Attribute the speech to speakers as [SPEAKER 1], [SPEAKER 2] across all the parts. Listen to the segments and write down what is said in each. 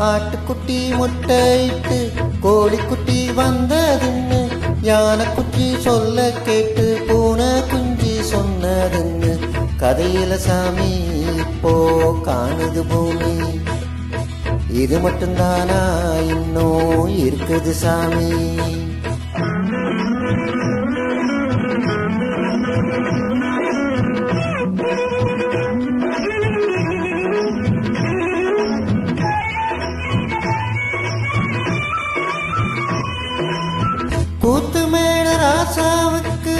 [SPEAKER 1] ஆட்டுக்குட்டி முட்டையிட்டு கோழிக்குட்டி வந்ததுன்னு யானைக்குட்டி சொல்ல கேட்டு பூனை குஞ்சு சொன்னதுன்னு கதையில சாமி இப்போ காணுது பூமி. இது மட்டும்தானா இன்னும் இருக்குது சாமி? கூத்து மேட ராசாவுக்கு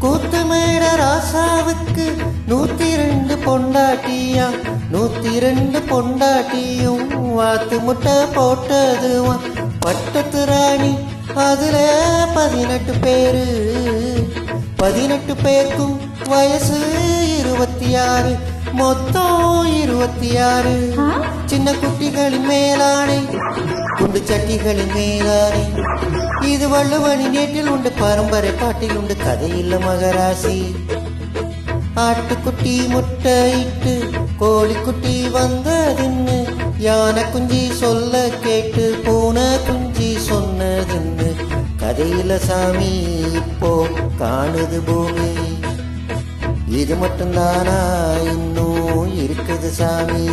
[SPEAKER 1] கூத்து மேட ராசாவுக்கு 102 பொண்டாட்டியா 102 பொண்டாட்டியும் வாத்து முட்டை போட்டதுவா பட்டத்து ராணி அதுல 18 பேரு 18 பேருக்கும் வயசு 26 மொத்தம் 26 சின்ன குட்டிகளின் மேலானை குண்டு சட்டிகளின் மேலானை இது வள்ளுவனி நேற்றில் உண்டு பரம்பரை பாட்டில் உண்டு கதையில்ல மகராசி. ஆட்டுக்குட்டி முட்டையிட்டு கோழிக்குட்டி வந்ததுன்னு யானை குஞ்சி சொல்ல கேட்டு பூனை குஞ்சி சொன்னதுன்னு கதையில சாமி இப்போ காணுது பூமி. இது மட்டும்தானா இன்னும் இருக்குது சாமி?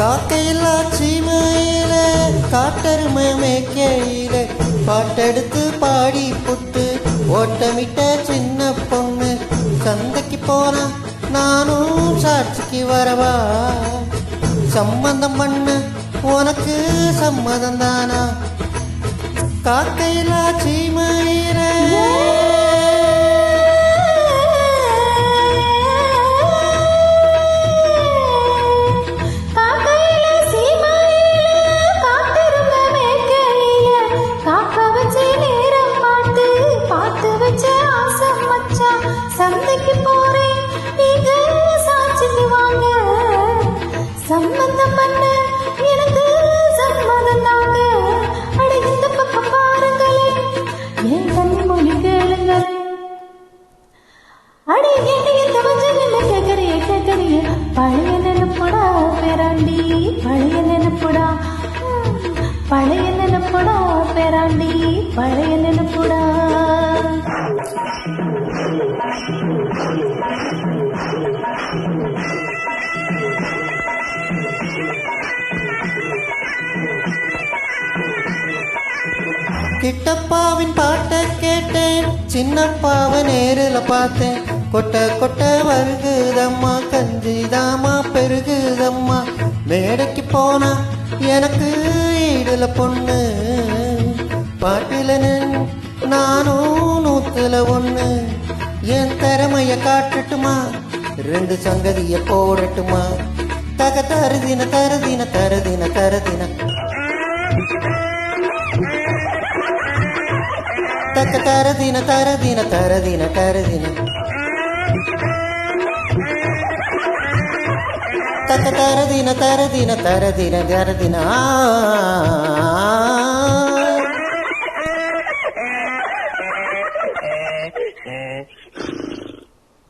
[SPEAKER 1] காக்கையில்லா சீமையில காட்டெருமை மேய்க்கையில பாட்டெடுத்து பாடி புட்டு ஓட்டமிட்ட சின்ன பொண்ணு சந்தைக்கு போனா நானும் சாட்சிக்கு வரவா? சம்மந்தம் பண்ண உனக்கு சம்மதம் தானா? காக்கையிலா சீமையில
[SPEAKER 2] சந்தைக்கு போறேன் நீங்க சாட்சிக்கு வாங்க சம்மந்தம் பண்ண எனக்கு சம்மதம் தாங்க. அட இந்த பக்கம் பாருங்களே என் கண்ணு மொழி கேளுங்களே. அட என்ன இந்த வஞ்சம் என்ன கேக்கறிய பழைய நினைப்புடா பேராண்டி பழைய நினைப்புடா பழைய நினைப்புடா பேராண்டி பழைய நினைப்புடா.
[SPEAKER 1] கிட்டப்பாவின் பாட்டை கேட்டேன் சின்னப்பாவை நேரில் பார்த்தேன். கொட்ட கொட்ட வருகுதம்மா கஞ்சிதாமா பெருகுதம்மா மேடைக்கு போனா எனக்கு ஈடுல பொண்ணு பாட்டில நானும் 101 என் திறமைய காட்டட்டுமா 2 சங்கதிய போடட்டுமா? தக தருதின தருதின தருதின தருதின தக்க தரதின தரதின தரதின தரதின தக்க தரதின தரதின தரதின தரதின